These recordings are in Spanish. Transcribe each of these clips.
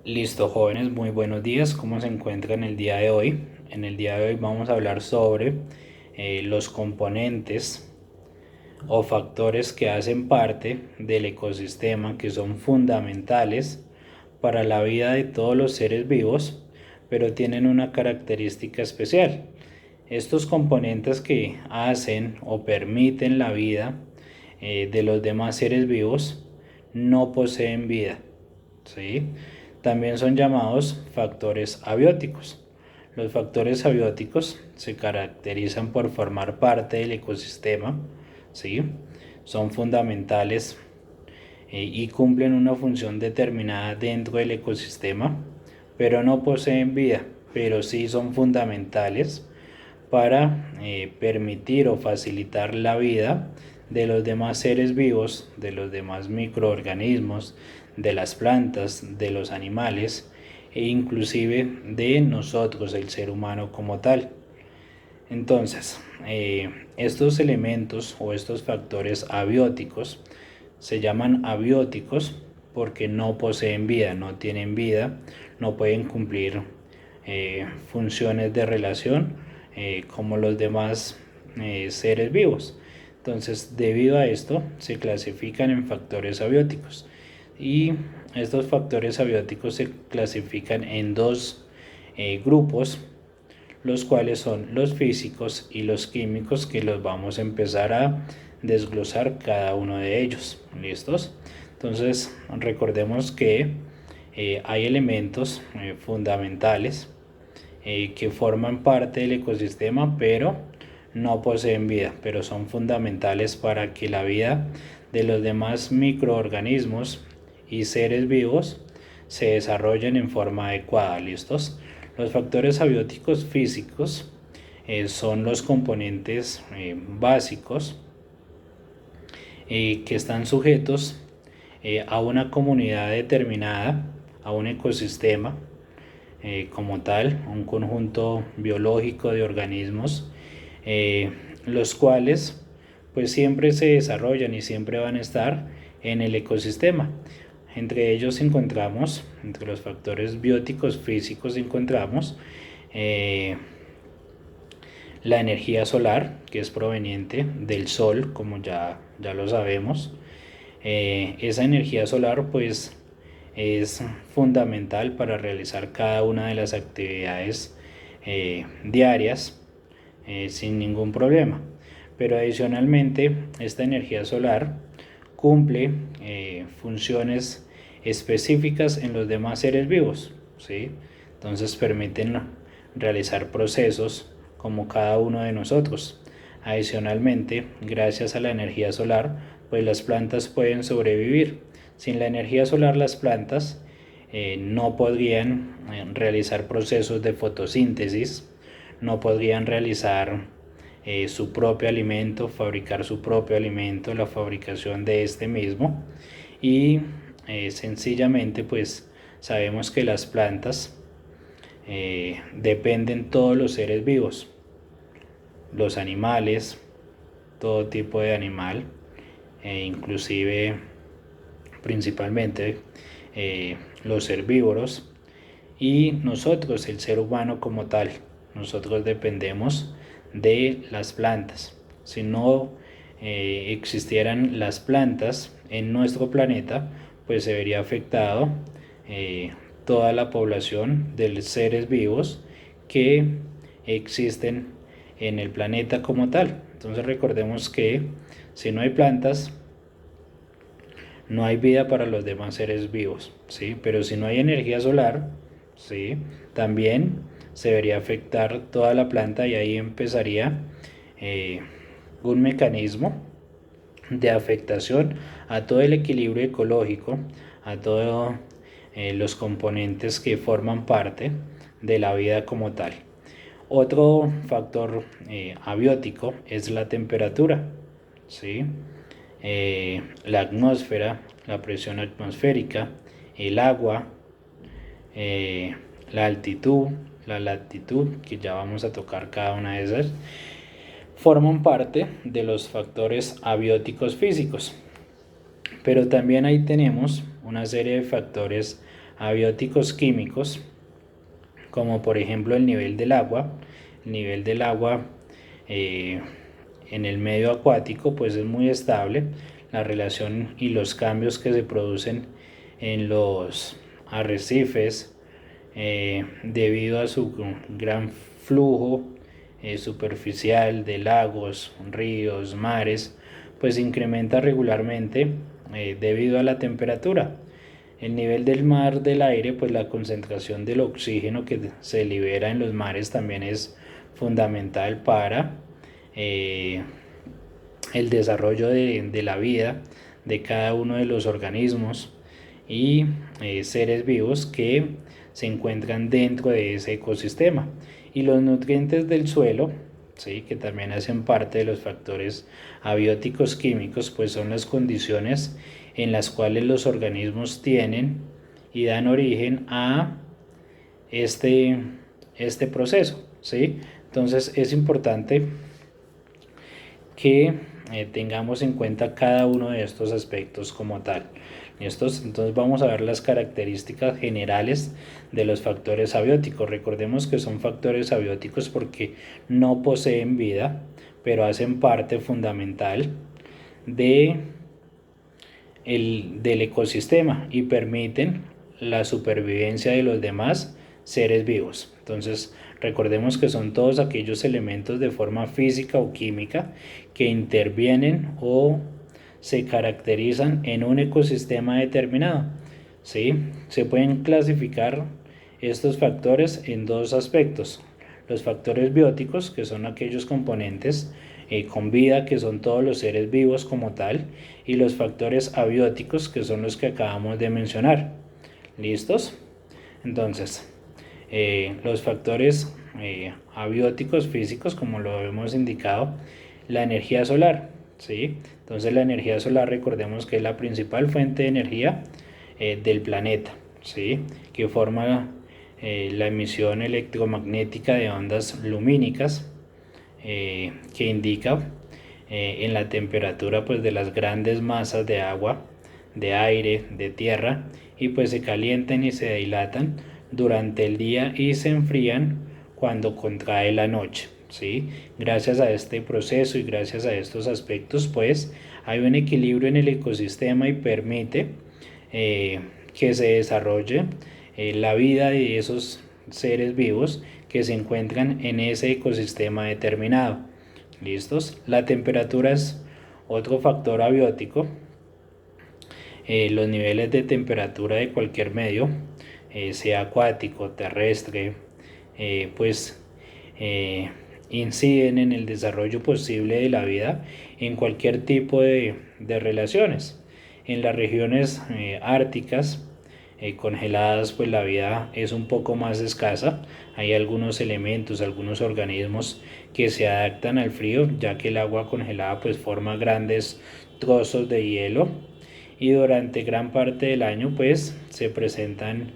Listo, jóvenes, muy buenos días. ¿Cómo se encuentran el día de hoy? En el día de hoy vamos a hablar sobre los componentes o factores que hacen parte del ecosistema que son fundamentales para la vida de todos los seres vivos, pero tienen una característica especial. Estos componentes que hacen o permiten la vida de los demás seres vivos no poseen vida, ¿sí? También son llamados factores abióticos. Los factores abióticos se caracterizan por formar parte del ecosistema, ¿sí? Son fundamentales y cumplen una función determinada dentro del ecosistema, pero no poseen vida, pero sí son fundamentales para permitir o facilitar la vida de los demás seres vivos, de los demás microorganismos, de las plantas, de los animales e inclusive de nosotros, el ser humano como tal. Entonces, estos elementos o estos factores abióticos se llaman abióticos porque no poseen vida, no tienen vida, no pueden cumplir funciones de relación como los demás seres vivos. Entonces, debido a esto, se clasifican en factores abióticos. Y estos factores abióticos se clasifican en dos grupos, los cuales son los físicos y los químicos, que los vamos a empezar a desglosar cada uno de ellos. ¿Listos? Entonces, recordemos que hay elementos fundamentales que forman parte del ecosistema, pero no poseen vida, pero son fundamentales para que la vida de los demás microorganismos y seres vivos se desarrollen en forma adecuada. ¿Listos? Los factores abióticos físicos son los componentes básicos que están sujetos a una comunidad determinada, a un ecosistema como tal, un conjunto biológico de organismos, los cuales pues siempre se desarrollan y siempre van a estar en el ecosistema. Entre ellos encontramos, entre los factores bióticos físicos encontramos la energía solar, que es proveniente del sol, como ya lo sabemos. Esa energía solar pues es fundamental para realizar cada una de las actividades diarias sin ningún problema. Pero adicionalmente, esta energía solar cumple funciones específicas en los demás seres vivos, ¿sí? Entonces permiten realizar procesos como cada uno de nosotros. Adicionalmente, gracias a la energía solar, pues las plantas pueden sobrevivir. Sin la energía solar, las plantas no podrían realizar procesos de fotosíntesis, no podrían realizar su propio alimento, fabricar su propio alimento, la fabricación de este mismo. Y sencillamente pues sabemos que las plantas dependen todos los seres vivos, los animales, todo tipo de animal, inclusive principalmente los herbívoros, y nosotros, el ser humano como tal. Nosotros dependemos de las plantas. Si no existieran las plantas en nuestro planeta, pues se vería afectado toda la población de seres vivos que existen en el planeta como tal. Entonces recordemos que si no hay plantas, no hay vida para los demás seres vivos, ¿sí? Pero si no hay energía solar, ¿sí? También se vería afectar toda la planta y ahí empezaría eh, un mecanismo de afectación a todo el equilibrio ecológico, a todos los componentes que forman parte de la vida como tal. Otro factor abiótico es la temperatura, ¿sí? La atmósfera, la presión atmosférica, el agua, la altitud, la latitud, que ya vamos a tocar cada una de esas, forman parte de los factores abióticos físicos. Pero también ahí tenemos una serie de factores abióticos químicos, como por ejemplo el nivel del agua. El nivel del agua en el medio acuático pues es muy estable. La relación y los cambios que se producen en los arrecifes debido a su gran flujo superficial de lagos, ríos, mares, pues incrementa regularmente debido a la temperatura. El nivel del mar del aire, pues la concentración del oxígeno que se libera en los mares también es fundamental para eh, el desarrollo de la vida de cada uno de los organismos y seres vivos que se encuentran dentro de ese ecosistema. Y los nutrientes del suelo, ¿sí?, que también hacen parte de los factores abióticos químicos, pues son las condiciones en las cuales los organismos tienen y dan origen a este proceso, ¿sí? Entonces es importante que tengamos en cuenta cada uno de estos aspectos como tal. Entonces vamos a ver las características generales de los factores abióticos. Recordemos que son factores abióticos porque no poseen vida, pero hacen parte fundamental de del ecosistema y permiten la supervivencia de los demás seres vivos. Entonces, recordemos que son todos aquellos elementos de forma física o química que intervienen o se caracterizan en un ecosistema determinado. ¿Sí? Se pueden clasificar estos factores en dos aspectos. Los factores bióticos, que son aquellos componentes con vida, que son todos los seres vivos como tal, y los factores abióticos, que son los que acabamos de mencionar. ¿Listos? Entonces, los factores abióticos físicos, como lo hemos indicado, la energía solar, ¿sí? Entonces la energía solar, recordemos que es la principal fuente de energía del planeta, ¿sí?, que forma la emisión electromagnética de ondas lumínicas que indica en la temperatura pues de las grandes masas de agua, de aire, de tierra, y pues se calientan y se dilatan durante el día y se enfrían cuando contrae la noche, ¿sí? Gracias a este proceso y gracias a estos aspectos pues hay un equilibrio en el ecosistema y permite que se desarrolle la vida de esos seres vivos que se encuentran en ese ecosistema determinado. ¿Listos? La temperatura es otro factor abiótico. Los niveles de temperatura de cualquier medio, sea acuático, terrestre, pues inciden en el desarrollo posible de la vida en cualquier tipo de relaciones. En las regiones árticas congeladas, pues la vida es un poco más escasa. Hay algunos elementos, algunos organismos que se adaptan al frío, ya que el agua congelada pues forma grandes trozos de hielo, y durante gran parte del año pues se presentan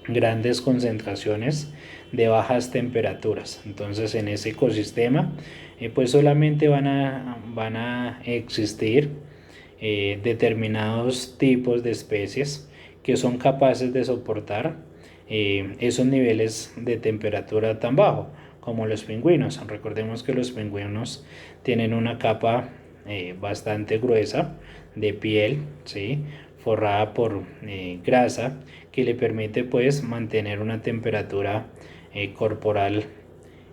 grandes concentraciones de bajas temperaturas. Entonces en ese ecosistema pues solamente van a existir determinados tipos de especies que son capaces de soportar esos niveles de temperatura tan bajo, como los pingüinos. Recordemos que los pingüinos tienen una capa bastante gruesa de piel, ¿sí?, forrada por grasa, que le permite pues mantener una temperatura corporal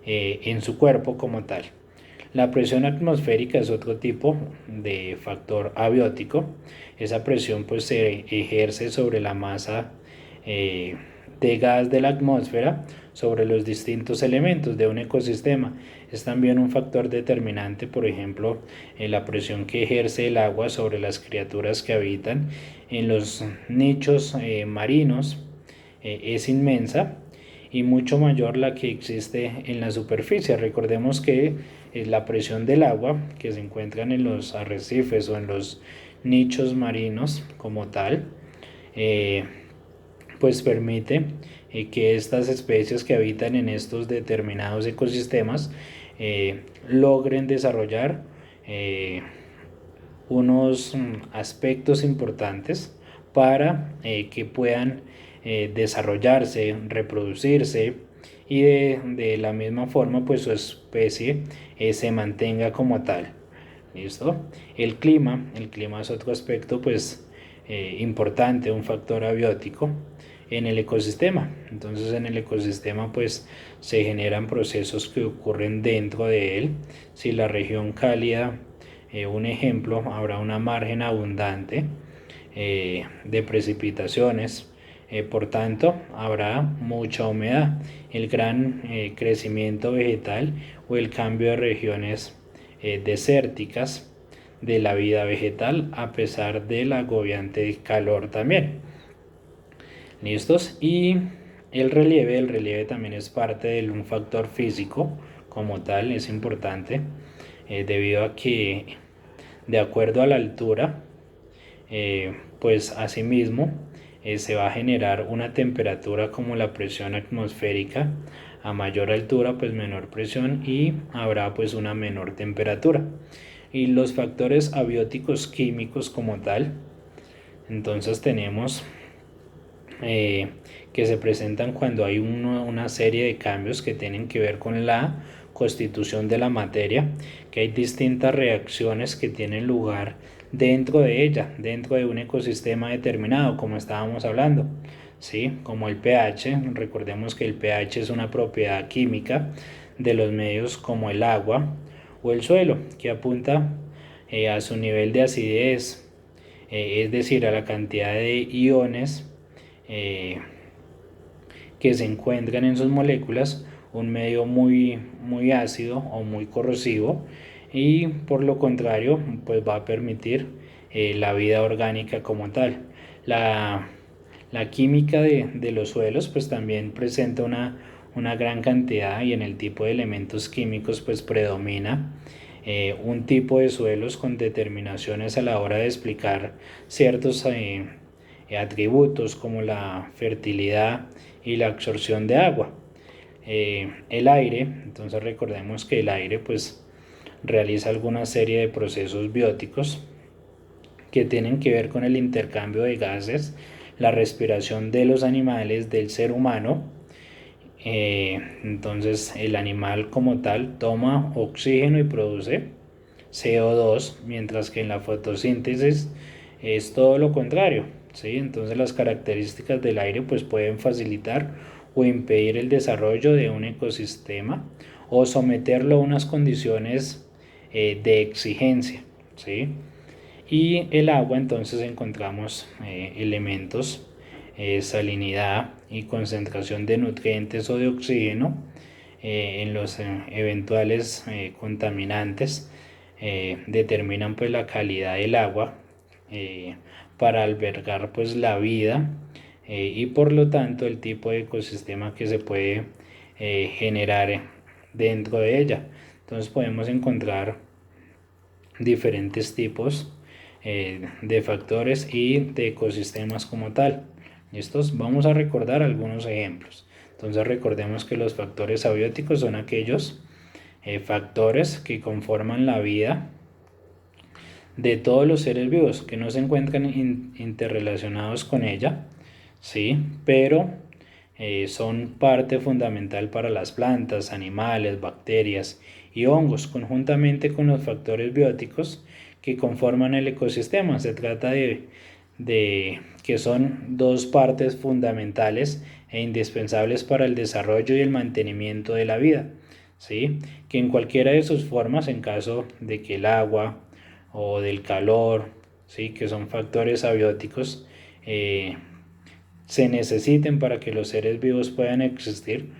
en su cuerpo como tal. La presión atmosférica es otro tipo de factor abiótico. Esa presión pues se ejerce sobre la masa de gas de la atmósfera sobre los distintos elementos de un ecosistema. Es también un factor determinante, por ejemplo, en la presión que ejerce el agua sobre las criaturas que habitan en los nichos marinos es inmensa y mucho mayor la que existe en la superficie. Recordemos que la presión del agua que se encuentran en los arrecifes o en los nichos marinos como tal, pues permite que estas especies que habitan en estos determinados ecosistemas logren desarrollar unos aspectos importantes para que puedan desarrollarse, reproducirse y de la misma forma pues su especie se mantenga como tal. ¿Listo? El clima es otro aspecto pues importante, un factor abiótico en el ecosistema. Entonces en el ecosistema pues se generan procesos que ocurren dentro de él. Si la región cálida, un ejemplo, habrá una margen abundante de precipitaciones, por tanto habrá mucha humedad, el gran crecimiento vegetal o el cambio de regiones desérticas de la vida vegetal a pesar del agobiante calor también. ¿Listos? Y el relieve también es parte de un factor físico como tal, es importante debido a que de acuerdo a la altura pues asimismo se va a generar una temperatura como la presión atmosférica. A mayor altura pues menor presión y habrá pues una menor temperatura. Y los factores abióticos químicos como tal, entonces tenemos que se presentan cuando hay una serie de cambios que tienen que ver con la constitución de la materia, que hay distintas reacciones que tienen lugar dentro de ella, dentro de un ecosistema determinado, como estábamos hablando, ¿sí? Como el pH, recordemos que el pH es una propiedad química de los medios como el agua o el suelo, que apunta a su nivel de acidez, es decir, a la cantidad de iones eh, que se encuentran en sus moléculas, un medio muy ácido o muy corrosivo, y por lo contrario pues va a permitir la vida orgánica como tal. La química de los suelos pues también presenta una gran cantidad, y en el tipo de elementos químicos pues predomina un tipo de suelos con determinaciones a la hora de explicar ciertos atributos como la fertilidad y la absorción de agua. El aire, entonces recordemos que el aire pues realiza alguna serie de procesos bióticos que tienen que ver con el intercambio de gases, la respiración de los animales, del ser humano. Entonces el animal como tal toma oxígeno y produce CO2, mientras que en la fotosíntesis es todo lo contrario, ¿sí? Entonces las características del aire pues pueden facilitar o impedir el desarrollo de un ecosistema o someterlo a unas condiciones de exigencia, ¿sí? Y el agua, entonces encontramos elementos, salinidad y concentración de nutrientes o de oxígeno en los eventuales contaminantes. Determinan pues la calidad del agua para albergar pues la vida y por lo tanto el tipo de ecosistema que se puede generar dentro de ella. Entonces podemos encontrar diferentes tipos de factores y de ecosistemas como tal. ¿Listos? Vamos a recordar algunos ejemplos. Entonces recordemos que los factores abióticos son aquellos factores que conforman la vida de todos los seres vivos que no se encuentran interrelacionados con ella, ¿sí? Pero son parte fundamental para las plantas, animales, bacterias y hongos, conjuntamente con los factores bióticos que conforman el ecosistema. Se trata de que son dos partes fundamentales e indispensables para el desarrollo y el mantenimiento de la vida, ¿sí? Que en cualquiera de sus formas, en caso de que el agua o del calor, ¿sí? Que son factores abióticos, se necesiten para que los seres vivos puedan existir,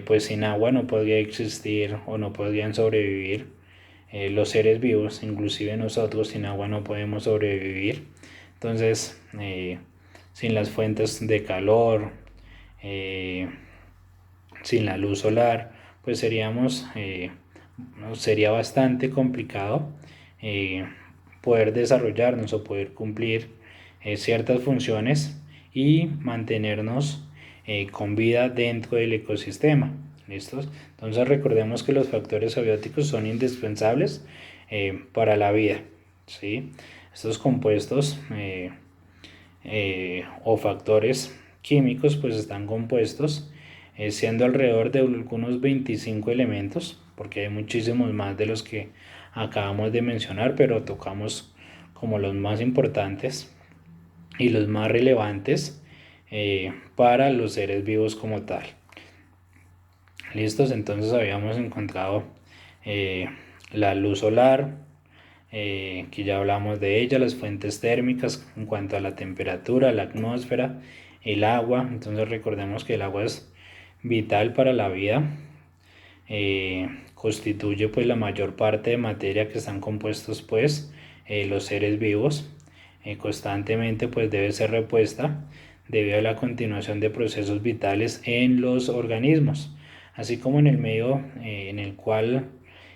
pues sin agua no podría existir o no podrían sobrevivir los seres vivos, inclusive nosotros sin agua no podemos sobrevivir. Entonces, sin las fuentes de calor, sin la luz solar, pues sería bastante complicado poder desarrollarnos o poder cumplir ciertas funciones y mantenernos con vida dentro del ecosistema. ¿Listos? Entonces recordemos que los factores abióticos son indispensables para la vida, ¿sí? Estos compuestos o factores químicos pues están compuestos, siendo alrededor de algunos 25 elementos, porque hay muchísimos más de los que acabamos de mencionar, pero tocamos como los más importantes y los más relevantes para los seres vivos como tal. Listos, entonces habíamos encontrado eh, la luz solar, que ya hablamos de ella, las fuentes térmicas en cuanto a la temperatura, la atmósfera, el agua. Entonces recordemos que el agua es vital para la vida, constituye pues la mayor parte de materia que están compuestos pues los seres vivos. Constantemente pues debe ser repuesta debido a la continuación de procesos vitales en los organismos, así como en el medio en el cual